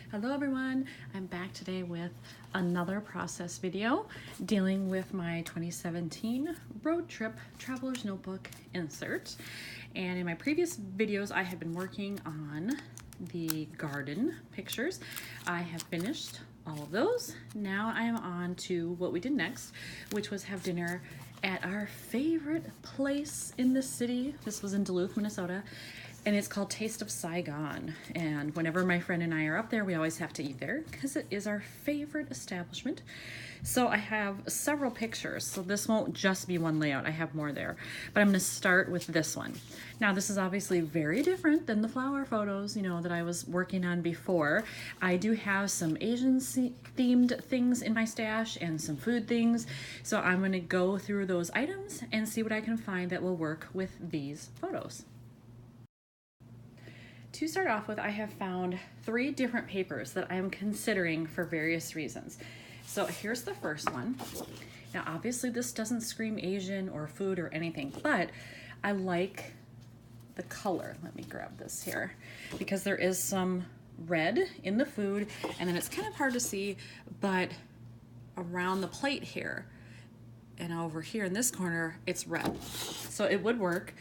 Hello everyone, I'm back today with another process video dealing with my 2017 road trip traveler's notebook insert. And in my previous videos I have been working on the garden pictures. I have finished all of those. Now I am on to what we did next, which was have dinner at our favorite place in the city. This was in Duluth, Minnesota. And it's called Taste of Saigon. And whenever my friend and I are up there, we always have to eat there because it is our favorite establishment. So I have several pictures. So this won't just be one layout. I have more there. But I'm going to start with this one. Now this is obviously very different than the flower photos, that I was working on before. I do have some Asian themed things in my stash and some food things. So I'm going to go through those items and see what I can find that will work with these photos. To start off with, I have found 3 different papers that I'm considering for various reasons. So here's the first one. Now obviously this doesn't scream Asian or food or anything, but I like the color. Let me grab this here because there is some red in the food and then it's kind of hard to see, but around the plate here and over here in this corner, it's red. So it would work.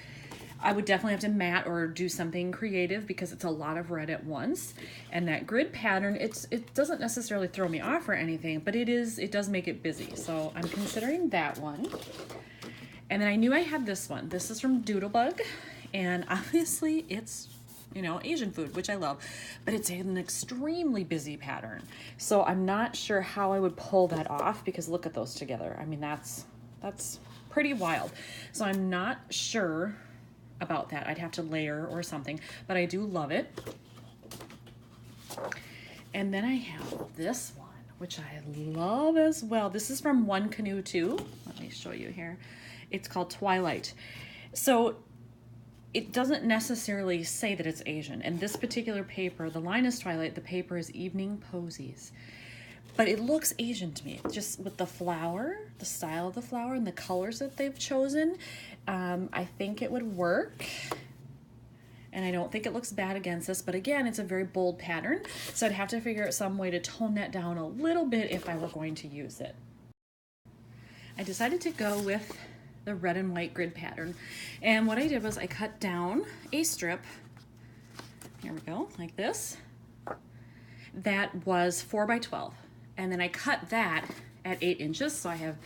I would definitely have to mat or do something creative because it's a lot of red at once. And that grid pattern, it doesn't necessarily throw me off or anything, but it does make it busy. So I'm considering that one. And then I knew I had this one. This is from Doodlebug. And obviously it's, Asian food, which I love, but it's an extremely busy pattern. So I'm not sure how I would pull that off because look at those together. I mean, that's pretty wild. So I'm not sure about that. I'd have to layer or something, but I do love it. And then I have this one, which I love as well. This is from One Canoe too. Let me show you here. It's called Twilight. So it doesn't necessarily say that it's Asian. And this particular paper, the line is Twilight, the paper is Evening Posies. But it looks Asian to me, just with the flower, the style of the flower, and the colors that they've chosen. I think it would work. And I don't think it looks bad against this, but again, it's a very bold pattern. So I'd have to figure out some way to tone that down a little bit if I were going to use it. I decided to go with the red and white grid pattern. And what I did was I cut down a strip, here we go, like this, that was 4 by 12. And then I cut that at 8 inches. So I have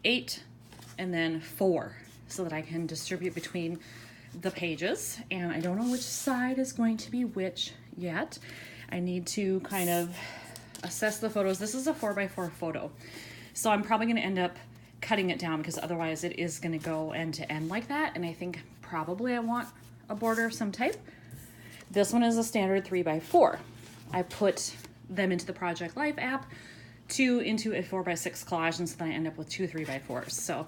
8 and then 4 so that I can distribute between the pages. And I don't know which side is going to be which yet. I need to kind of assess the photos. This is a 4 by 4 photo. So I'm probably gonna end up cutting it down because otherwise it is gonna go end to end like that. And I think probably I want a border of some type. This one is a standard 3 by 4. I put them into the Project Life app, 2 into a 4 by 6 collage, and so then I end up with 2 3 by 4s. So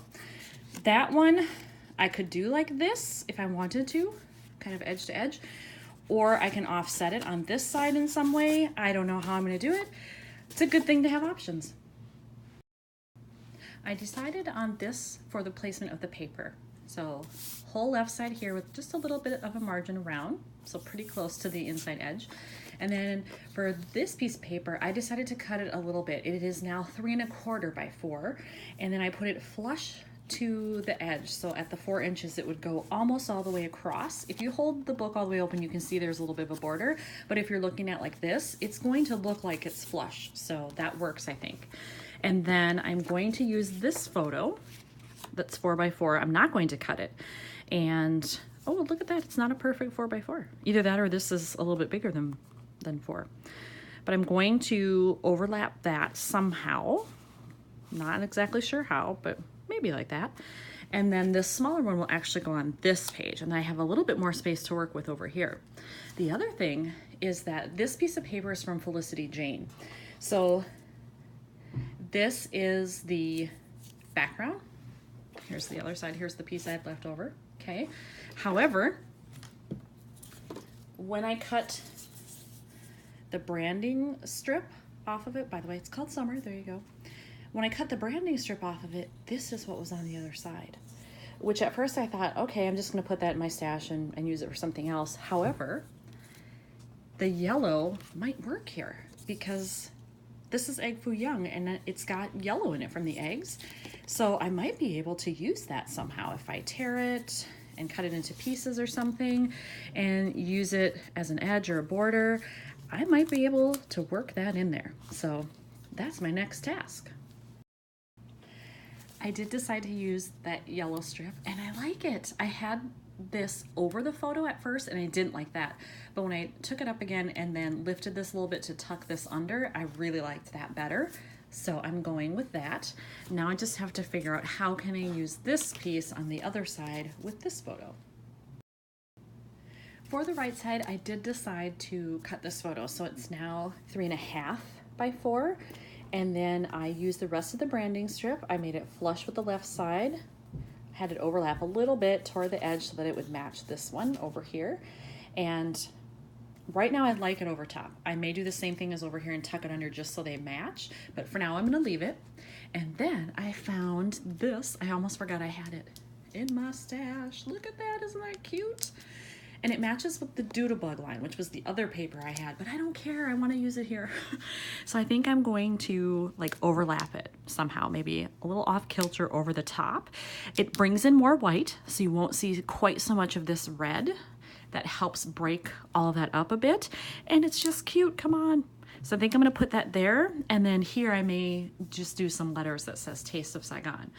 that one I could do like this if I wanted to, kind of edge to edge, or I can offset it on this side in some way. I don't know how I'm going to do it. It's a good thing to have options. I decided on this for the placement of the paper. So whole left side here with just a little bit of a margin around, so pretty close to the inside edge. And then for this piece of paper, I decided to cut it a little bit. It is now 3 1/4 by 4. And then I put it flush to the edge. So at the 4 inches, it would go almost all the way across. If you hold the book all the way open, you can see there's a little bit of a border. But if you're looking at like this, it's going to look like it's flush. So that works, I think. And then I'm going to use this photo that's 4 by 4. I'm not going to cut it. And oh, look at that. It's not a perfect 4 by 4. Either that or this is a little bit bigger than 4. But I'm going to overlap that somehow. Not exactly sure how, but maybe like that. And then this smaller one will actually go on this page. And I have a little bit more space to work with over here. The other thing is that this piece of paper is from Felicity Jane. So this is the background. Here's the other side. Here's the piece I had left over. Okay. However, when I cut the branding strip off of it, by the way, it's called Summer, there you go. When I cut the branding strip off of it, this is what was on the other side, which at first I thought, okay, I'm just gonna put that in my stash and use it for something else. However, the yellow might work here because this is egg foo young and it's got yellow in it from the eggs. So I might be able to use that somehow if I tear it and cut it into pieces or something and use it as an edge or a border. I might be able to work that in there. So that's my next task. I did decide to use that yellow strip and I like it. I had this over the photo at first and I didn't like that. But when I took it up again and then lifted this a little bit to tuck this under, I really liked that better. So I'm going with that. Now I just have to figure out how can I use this piece on the other side with this photo. For the right side, I did decide to cut this photo. So it's now 3.5 by 4. And then I used the rest of the branding strip. I made it flush with the left side, had it overlap a little bit toward the edge so that it would match this one over here. And right now I'd like it over top. I may do the same thing as over here and tuck it under just so they match, but for now I'm gonna leave it. And then I found this. I almost forgot I had it in my stash. Look at that, isn't that cute? And it matches with the Doodlebug line, which was the other paper I had, but I don't care, I wanna use it here. So I think I'm going to like overlap it somehow, maybe a little off kilter over the top. It brings in more white, so you won't see quite so much of this red. That helps break all of that up a bit. And it's just cute, come on. So I think I'm gonna put that there, and then here I may just do some letters that says Taste of Saigon.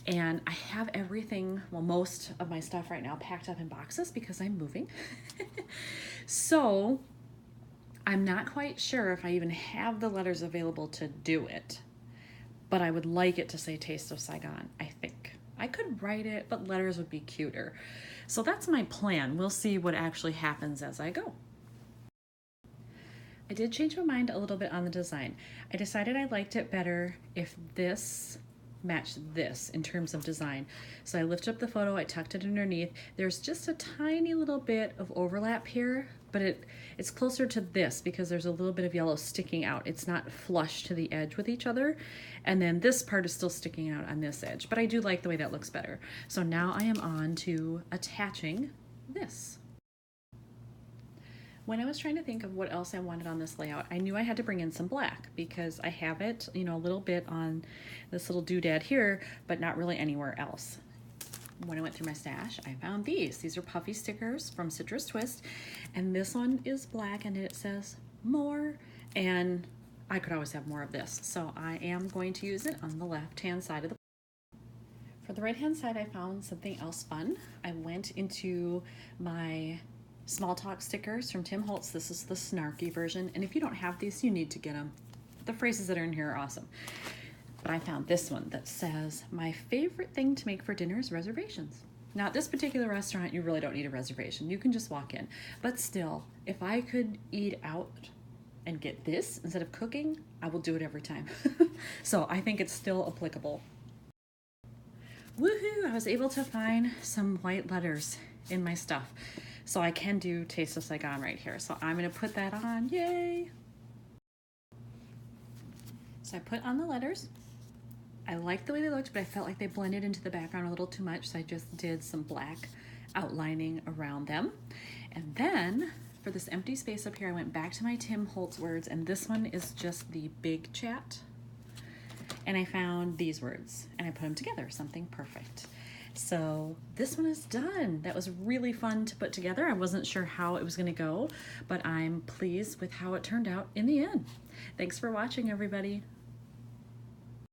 And I have everything, well, most of my stuff right now packed up in boxes because I'm moving. So I'm not quite sure if I even have the letters available to do it, but I would like it to say Taste of Saigon, I think. I could write it, but letters would be cuter. So that's my plan. We'll see what actually happens as I go. I did change my mind a little bit on the design. I decided I liked it better if this matched this in terms of design. So I lifted up the photo, I tucked it underneath. There's just a tiny little bit of overlap here, but it's closer to this because there's a little bit of yellow sticking out. It's not flush to the edge with each other. And then this part is still sticking out on this edge, but I do like the way that looks better. So now I am on to attaching this. When I was trying to think of what else I wanted on this layout, I knew I had to bring in some black because I have it, you know, a little bit on this little doodad here, but not really anywhere else. When I went through my stash, I found these. These are puffy stickers from Citrus Twist, and this one is black and it says more, and I could always have more of this. So I am going to use it on the left-hand side of the. For the right-hand side, I found something else fun. I went into my Small Talk stickers from Tim Holtz. This is the snarky version, and if you don't have these, you need to get them. The phrases that are in here are awesome. But I found this one that says, my favorite thing to make for dinner is reservations. Now at this particular restaurant, you really don't need a reservation. You can just walk in. But still, if I could eat out and get this instead of cooking, I will do it every time. So I think it's still applicable. Woohoo! I was able to find some white letters in my stuff. So I can do Taste of Saigon right here. So I'm gonna put that on, yay! So I put on the letters. I liked the way they looked, but I felt like they blended into the background a little too much, so I just did some black outlining around them. And then for this empty space up here, I went back to my Tim Holtz words, and this one is just the big chat. And I found these words, and I put them together, something perfect. So this one is done. That was really fun to put together. I wasn't sure how it was gonna go, but I'm pleased with how it turned out in the end. Thanks for watching, everybody.